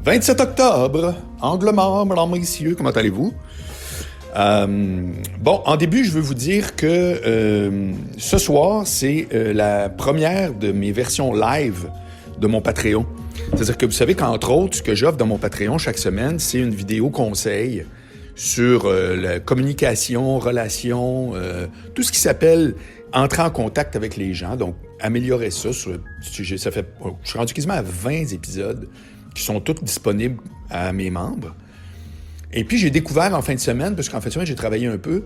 27 octobre, angle mort, mesdames, messieurs, comment allez-vous? En début, je veux vous dire que ce soir, c'est la première de mes versions live de mon Patreon. C'est-à-dire que vous savez qu'entre autres, ce que j'offre dans mon Patreon chaque semaine, c'est une vidéo conseil sur la communication, relations, tout ce qui s'appelle entrer en contact avec les gens. Donc, améliorer ça. Je suis rendu quasiment à 20 épisodes qui sont tous disponibles à mes membres. Et puis, j'ai découvert en fin de semaine, parce qu'en fin de semaine, j'ai travaillé un peu.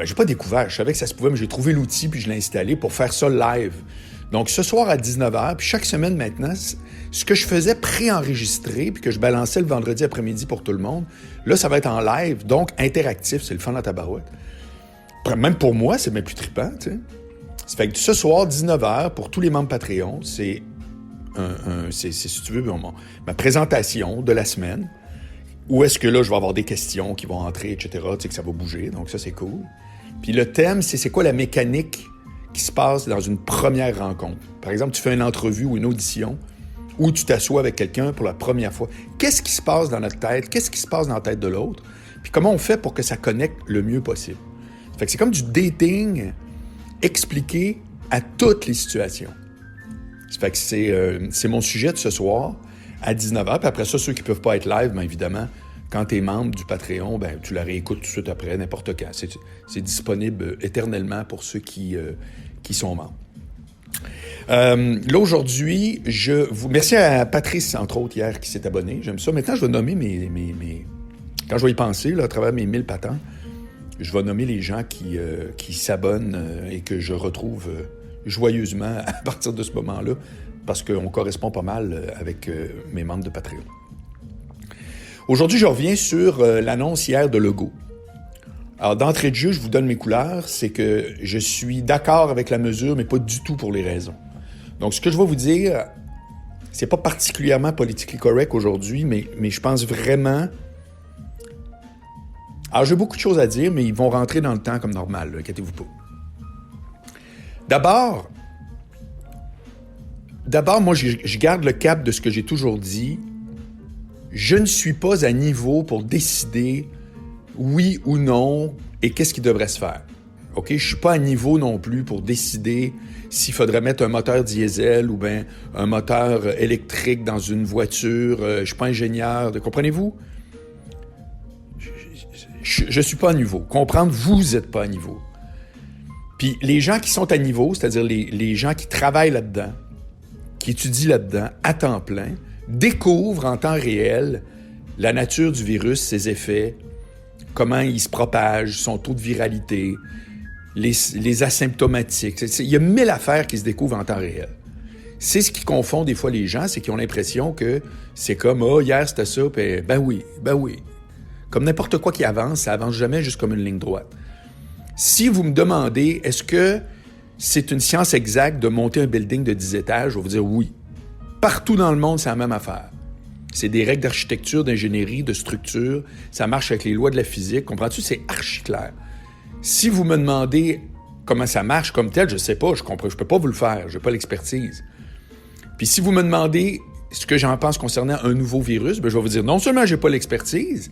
J'ai pas découvert, je savais que ça se pouvait, mais j'ai trouvé l'outil puis je l'ai installé pour faire ça live. Donc, ce soir à 19h, puis chaque semaine maintenant, ce que je faisais préenregistré puis que je balançais le vendredi après-midi pour tout le monde, là, ça va être en live, donc interactif, c'est le fun dans ta barouette. Même pour moi, c'est même plus trippant, tu sais. Ça fait que ce soir, 19h, pour tous les membres Patreon, c'est si tu veux, ma présentation de la semaine, où est-ce que là, je vais avoir des questions qui vont entrer, etc., tu sais, que ça va bouger, donc ça, c'est cool. Puis le thème, c'est quoi la mécanique qui se passe dans une première rencontre. Par exemple, tu fais une entrevue ou une audition, ou tu t'assois avec quelqu'un pour la première fois. Qu'est-ce qui se passe dans notre tête? Qu'est-ce qui se passe dans la tête de l'autre? Puis comment on fait pour que ça connecte le mieux possible? Fait que c'est comme du dating expliqué à toutes les situations. Ça fait que c'est mon sujet de ce soir à 19h. Puis après ça, ceux qui ne peuvent pas être live, bien évidemment, quand tu es membre du Patreon, ben, tu la réécoutes tout de suite après, n'importe quand. C'est disponible éternellement pour ceux qui sont membres. Là, aujourd'hui, merci à Patrice, entre autres, hier, qui s'est abonné. J'aime ça. Maintenant, je vais nommer mes quand je vais y penser, là, à travers mes 1000 patents, je vais nommer les gens qui s'abonnent et que je retrouve joyeusement à partir de ce moment-là, parce qu'on correspond pas mal avec mes membres de Patreon. Aujourd'hui, je reviens sur l'annonce hier de Legault. Alors, d'entrée de jeu, je vous donne mes couleurs, c'est que je suis d'accord avec la mesure, mais pas du tout pour les raisons. Donc, ce que je vais vous dire, c'est pas particulièrement politically correct aujourd'hui, mais je pense vraiment... Alors, j'ai beaucoup de choses à dire, mais ils vont rentrer dans le temps comme normal, là, inquiétez-vous pas. D'abord, moi, je garde le cap de ce que j'ai toujours dit. Je ne suis pas à niveau pour décider oui ou non et qu'est-ce qui devrait se faire. OK? Je ne suis pas à niveau non plus pour décider s'il faudrait mettre un moteur diesel ou bien un moteur électrique dans une voiture. Je ne suis pas ingénieur. Comprenez-vous? Je ne suis pas à niveau. Comprendre, vous n'êtes pas à niveau. Puis les gens qui sont à niveau, c'est-à-dire les gens qui travaillent là-dedans, qui étudient là-dedans à temps plein, découvrent en temps réel la nature du virus, ses effets, comment il se propage, son taux de viralité, les asymptomatiques. Il y a 1000 affaires qui se découvrent en temps réel. C'est ce qui confond des fois les gens, c'est qu'ils ont l'impression que c'est comme « Ah, hier c'était ça », puis « Ben oui. » Comme n'importe quoi qui avance, ça avance jamais juste comme une ligne droite. Si vous me demandez, est-ce que c'est une science exacte de monter un building de 10 étages, je vais vous dire oui. Partout dans le monde, c'est la même affaire. C'est des règles d'architecture, d'ingénierie, de structure. Ça marche avec les lois de la physique. Comprends-tu? C'est archi clair. Si vous me demandez comment ça marche comme tel, je ne sais pas, je comprends, je peux pas vous le faire, je n'ai pas l'expertise. Puis si vous me demandez ce que j'en pense concernant un nouveau virus, je vais vous dire non seulement j'ai pas l'expertise,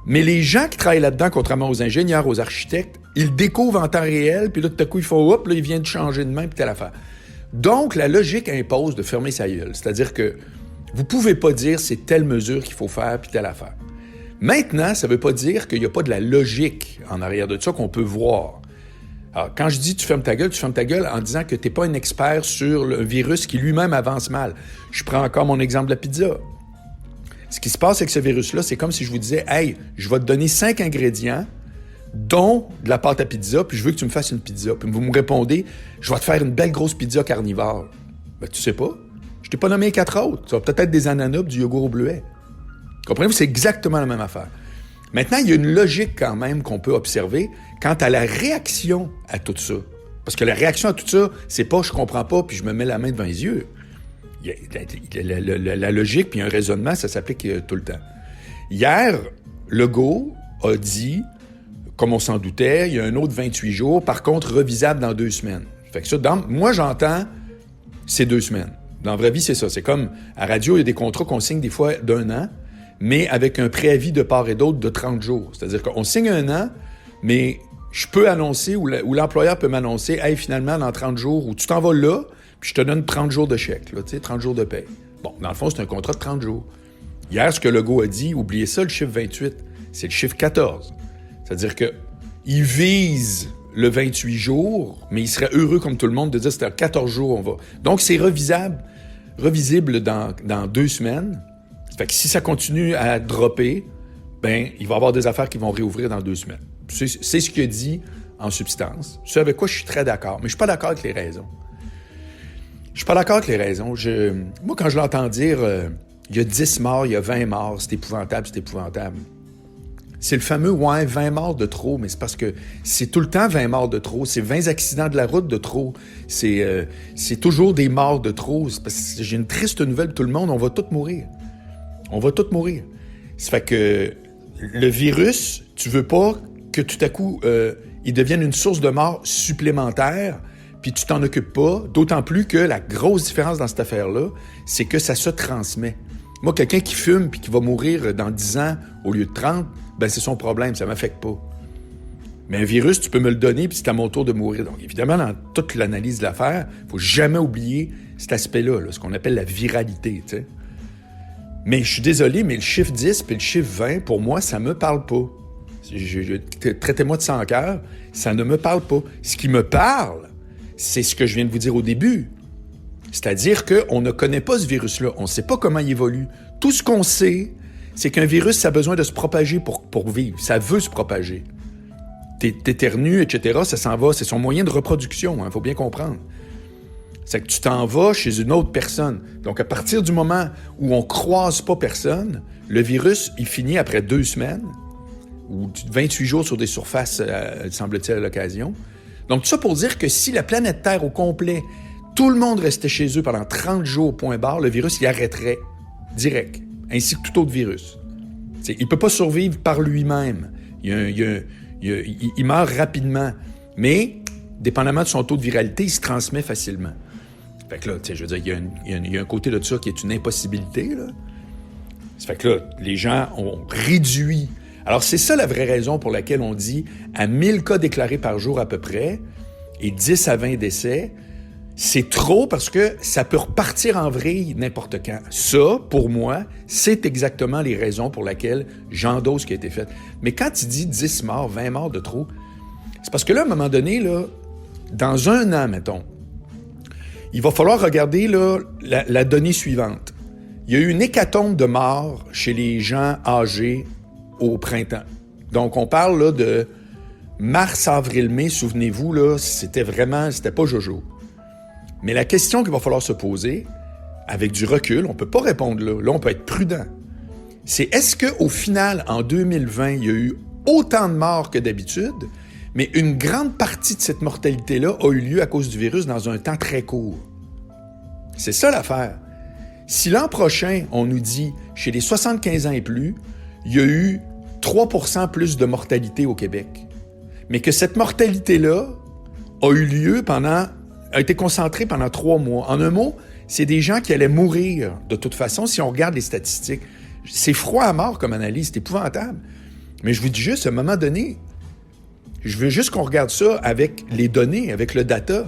mais les gens qui travaillent là-dedans, contrairement aux ingénieurs, aux architectes, ils découvrent en temps réel, puis là, tout à coup, ils font « Hop, là, il vient de changer de main, puis telle affaire. » Donc, la logique impose de fermer sa gueule. C'est-à-dire que vous pouvez pas dire c'est telle mesure qu'il faut faire, puis telle affaire. Maintenant, ça veut pas dire qu'il y a pas de la logique en arrière de ça qu'on peut voir. Alors, quand je dis tu fermes ta gueule en disant que t'es pas un expert sur le virus qui lui-même avance mal. Je prends encore mon exemple de la pizza. Ce qui se passe avec ce virus-là, c'est comme si je vous disais « Hey, je vais te donner 5 ingrédients, dont de la pâte à pizza, puis je veux que tu me fasses une pizza. » Puis vous me répondez « Je vais te faire une belle grosse pizza carnivore. » Ben, tu sais pas. Je t'ai pas nommé 4 autres. Ça va peut-être être des ananas, du yogourt au bleuet. Comprenez-vous? C'est exactement la même affaire. Maintenant, il y a une logique quand même qu'on peut observer quant à la réaction à tout ça. Parce que la réaction à tout ça, c'est pas « je comprends pas, puis je me mets la main devant les yeux ». La logique puis un raisonnement, ça s'applique tout le temps. Hier, Legault a dit, comme on s'en doutait, il y a un autre 28 jours, par contre, revisable dans 2 semaines. Fait que ça, moi, j'entends, c'est 2 semaines. Dans la vraie vie, c'est ça. C'est comme, à radio, il y a des contrats qu'on signe des fois d'1 an, mais avec un préavis de part et d'autre de 30 jours. C'est-à-dire qu'on signe 1 an, mais je peux annoncer, ou l'employeur peut m'annoncer, « Hey, finalement, dans 30 jours, ou tu t'en vas là, puis je te donne 30 jours de chèque, là, tu sais, 30 jours de paie. » Bon, dans le fond, c'est un contrat de 30 jours. Hier, ce que Legault a dit, oubliez ça, le chiffre 28, c'est le chiffre 14. C'est-à-dire qu'il vise le 28 jours, mais il serait heureux, comme tout le monde, de dire c'était à 14 jours, on va. Donc, c'est revisible dans 2 semaines. Ça fait que si ça continue à dropper, ben il va y avoir des affaires qui vont réouvrir dans 2 semaines. C'est ce qu'il a dit en substance. C'est avec quoi je suis très d'accord, mais je suis pas d'accord avec les raisons. Moi, quand je l'entends dire, il y a 10 morts, il y a 20 morts, c'est épouvantable. C'est le fameux, 20 morts de trop, mais c'est parce que c'est tout le temps 20 morts de trop. C'est 20 accidents de la route de trop. C'est toujours des morts de trop. C'est parce que j'ai une triste nouvelle pour tout le monde, on va tous mourir. Ça fait que le virus, tu veux pas que tout à coup, il devienne une source de mort supplémentaire, puis tu t'en occupes pas, d'autant plus que la grosse différence dans cette affaire-là, c'est que ça se transmet. Moi, quelqu'un qui fume puis qui va mourir dans 10 ans au lieu de 30, ben c'est son problème, ça m'affecte pas. Mais un virus, tu peux me le donner puis c'est à mon tour de mourir. Donc, évidemment, dans toute l'analyse de l'affaire, il faut jamais oublier cet aspect-là, ce qu'on appelle la viralité, tu sais. Mais je suis désolé, mais le chiffre 10 puis le chiffre 20, pour moi, ça me parle pas. Traitez-moi de sans cœur, ça ne me parle pas. Ce qui me parle, c'est ce que je viens de vous dire au début. C'est-à-dire qu'on ne connaît pas ce virus-là. On ne sait pas comment il évolue. Tout ce qu'on sait, c'est qu'un virus, ça a besoin de se propager pour vivre. Ça veut se propager. T'éternues, etc., ça s'en va. C'est son moyen de reproduction, il faut bien comprendre. C'est que tu t'en vas chez une autre personne. Donc, à partir du moment où on ne croise pas personne, le virus, il finit après 2 semaines ou 28 jours sur des surfaces, semble-t-il, à l'occasion. Donc, tout ça pour dire que si la planète Terre au complet, tout le monde restait chez eux pendant 30 jours, point barre, le virus, il arrêterait direct, ainsi que tout autre virus. T'sais, il ne peut pas survivre par lui-même. Il meurt rapidement. Mais, dépendamment de son taux de viralité, il se transmet facilement. Fait que là, je veux dire, il y a un côté de ça qui est une impossibilité, là. Ça fait que là, les gens ont réduit. Alors, c'est ça la vraie raison pour laquelle on dit à 1000 cas déclarés par jour à peu près et 10 à 20 décès, c'est trop parce que ça peut repartir en vrille n'importe quand. Ça, pour moi, c'est exactement les raisons pour lesquelles j'endosse ce qui a été fait. Mais quand il dit 10 morts, 20 morts de trop, c'est parce que là, à un moment donné, là, dans 1 an, mettons, il va falloir regarder là, la donnée suivante. Il y a eu une hécatombe de morts chez les gens âgés au printemps. Donc, on parle là, de mars, avril, mai, souvenez-vous, là, c'était pas jojo. Mais la question qu'il va falloir se poser, avec du recul, on peut pas répondre là. Là, on peut être prudent. C'est est-ce qu'au final, en 2020, il y a eu autant de morts que d'habitude, mais une grande partie de cette mortalité-là a eu lieu à cause du virus dans un temps très court. C'est ça l'affaire. Si l'an prochain, on nous dit, chez les 75 ans et plus, il y a eu 3% plus de mortalité au Québec, mais que cette mortalité-là a eu lieu a été concentrée pendant 3 mois. En un mot, c'est des gens qui allaient mourir de toute façon si on regarde les statistiques. C'est froid à mort comme analyse, c'est épouvantable. Mais je vous dis juste, à un moment donné, je veux juste qu'on regarde ça avec les données, avec le data.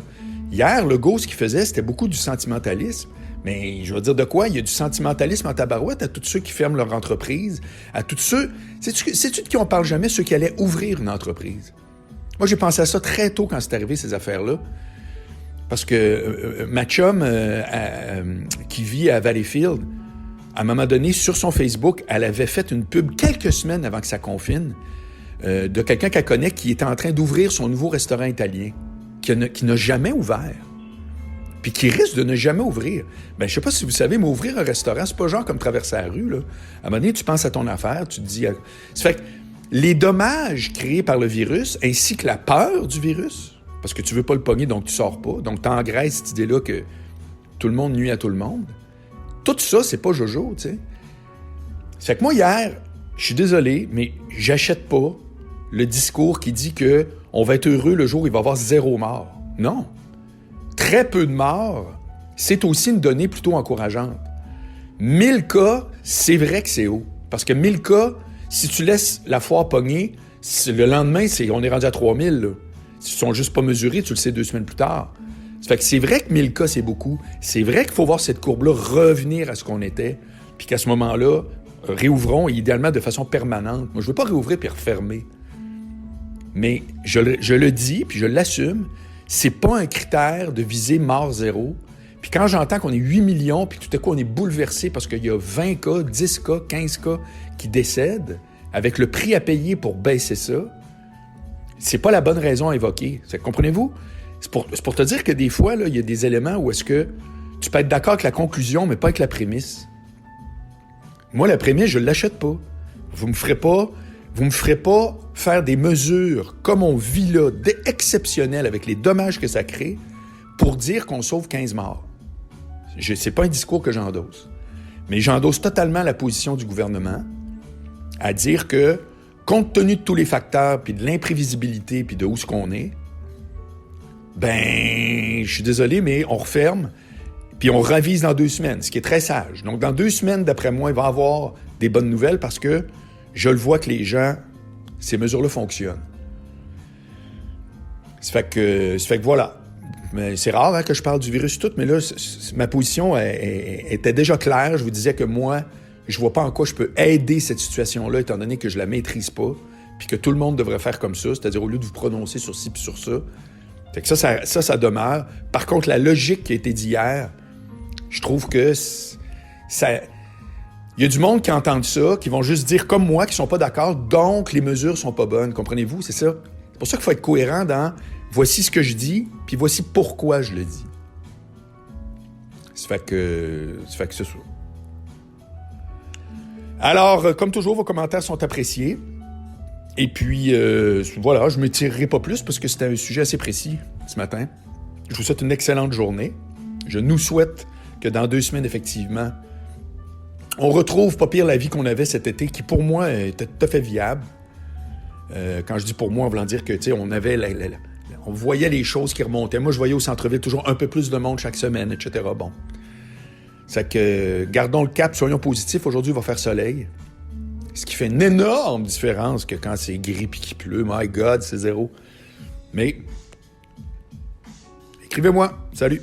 Hier, Legault, ce qu'il faisait, c'était beaucoup du sentimentalisme. Mais je veux dire de quoi? Il y a du sentimentalisme en tabarouette à tous ceux qui ferment leur entreprise, à tous ceux... Sais-tu de qui on parle jamais? Ceux qui allaient ouvrir une entreprise. Moi, j'ai pensé à ça très tôt quand c'est arrivé, ces affaires-là. Parce que ma chum, qui vit à Valleyfield, à un moment donné, sur son Facebook, elle avait fait une pub quelques semaines avant que ça confine, de quelqu'un qu'elle connaît qui était en train d'ouvrir son nouveau restaurant italien, qui n'a jamais ouvert, puis qui risque de ne jamais ouvrir. Ben, je sais pas si vous savez, mais ouvrir un restaurant, c'est pas genre comme traverser la rue, là. À un moment donné, tu penses à ton affaire, tu te dis... Ça fait que les dommages créés par le virus, ainsi que la peur du virus, parce que tu veux pas le pogner, donc tu sors pas, donc t'engraisses cette idée-là que tout le monde nuit à tout le monde. Tout ça, c'est pas jojo, tu sais. Ça fait que moi, hier, je suis désolé, mais j'achète pas le discours qui dit que on va être heureux le jour où il va y avoir 0 mort. Non. Très peu de morts, c'est aussi une donnée plutôt encourageante. 1000 cas, c'est vrai que c'est haut. Parce que 1000 cas, si tu laisses la foire pogner, le lendemain, on est rendu à 3000. Là. Ils sont juste pas mesurés, tu le sais 2 semaines plus tard. Ça fait que c'est vrai que 1000 cas, c'est beaucoup. C'est vrai qu'il faut voir cette courbe-là revenir à ce qu'on était, puis qu'à ce moment-là, réouvrons, idéalement de façon permanente. Moi, je veux pas réouvrir puis refermer. Mais je le dis, puis je l'assume, c'est pas un critère de viser mort zéro. Puis quand j'entends qu'on est 8 millions, puis tout à coup on est bouleversé parce qu'il y a 20 cas, 10 cas, 15 cas qui décèdent, avec le prix à payer pour baisser ça, c'est pas la bonne raison à évoquer. Comprenez-vous? C'est pour te dire que des fois, là, il y a des éléments où est-ce que tu peux être d'accord avec la conclusion, mais pas avec la prémisse. Moi, la prémisse, je ne l'achète pas. Vous me ferez pas faire des mesures comme on vit là, exceptionnelles avec les dommages que ça crée pour dire qu'on sauve 15 morts. C'est pas un discours que j'endosse. Mais j'endosse totalement la position du gouvernement à dire que, compte tenu de tous les facteurs, puis de l'imprévisibilité, puis de où ce qu'on est, je suis désolé, mais on referme, puis on ravise dans 2 semaines, ce qui est très sage. Donc, dans 2 semaines, d'après moi, il va y avoir des bonnes nouvelles parce que je le vois que les gens, ces mesures-là fonctionnent. Ça fait que voilà. Mais c'est rare que je parle du virus tout, mais là, ma position était déjà claire. Je vous disais que moi, je vois pas en quoi je peux aider cette situation-là, étant donné que je la maîtrise pas, puis que tout le monde devrait faire comme ça, c'est-à-dire au lieu de vous prononcer sur ci puis sur ça. Fait que ça demeure. Par contre, la logique qui a été dit hier, je trouve que ça... Il y a du monde qui entend ça, qui vont juste dire comme moi, qui sont pas d'accord, donc les mesures sont pas bonnes. Comprenez-vous? C'est ça. C'est pour ça qu'il faut être cohérent dans voici ce que je dis, puis voici pourquoi je le dis. Ça fait que c'est ça. Alors, comme toujours, vos commentaires sont appréciés. Et puis, voilà, je ne m'étirerai pas plus parce que c'était un sujet assez précis ce matin. Je vous souhaite une excellente journée. Je nous souhaite que dans 2 semaines, effectivement, on retrouve pas pire la vie qu'on avait cet été, qui pour moi était tout à fait viable. Quand je dis pour moi, en voulant dire que, tu sais, on avait on voyait les choses qui remontaient. Moi, je voyais au centre-ville toujours un peu plus de monde chaque semaine, etc. Bon. C'est que gardons le cap, soyons positifs. Aujourd'hui, il va faire soleil. Ce qui fait une énorme différence que quand c'est gris et qu'il pleut. My God, c'est zéro. Mais écrivez-moi. Salut.